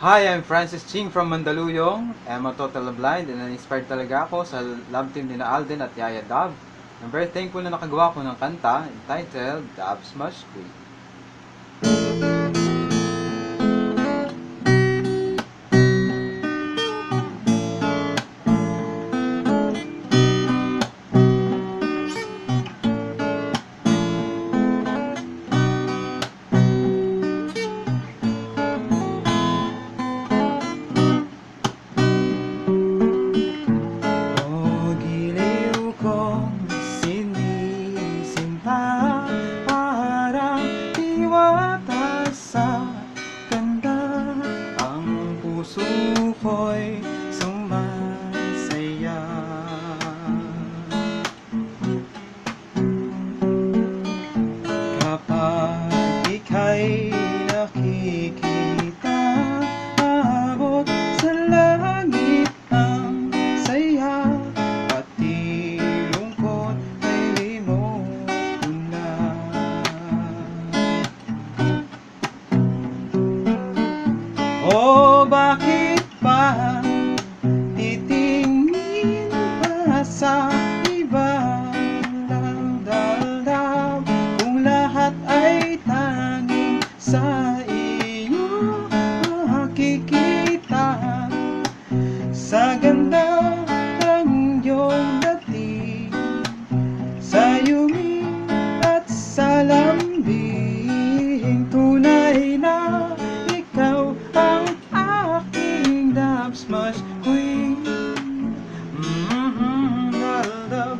Hi, I'm Francis Ching from Mandaluyong. I'm a total blind and na-inspired talaga ako sa love team ni na Alden at Yaya Dab. I'm very thankful na nakagawa ko ng kanta entitled Dab's Smash Queen. Puso ko'y sumasaya. Kapag ika'y nakikita, abot sa langit ang saya, pati lungkot ay limot ko na. Oh, bakit pa titingin pa sa ibang damdalam kung lahat ay tanging sa iyo makikita? Sa ganda ng iyong dating, sa yumi at sa lambing, tunay na ikaw ang aking Dab Smash Queen. Love.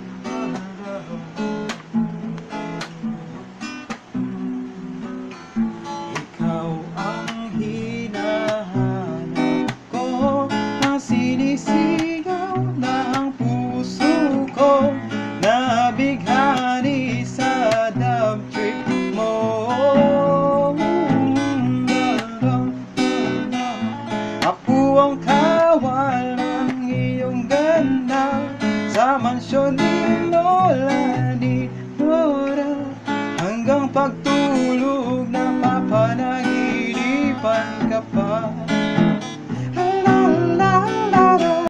Ikaw ang hinahanap ko, ang sinisigaw ng puso ko, nabighani sa dab trip mo. Ako ang kawal ng iyong ganda sa mansyon ni Lola ni Dora, hanggang pagtulog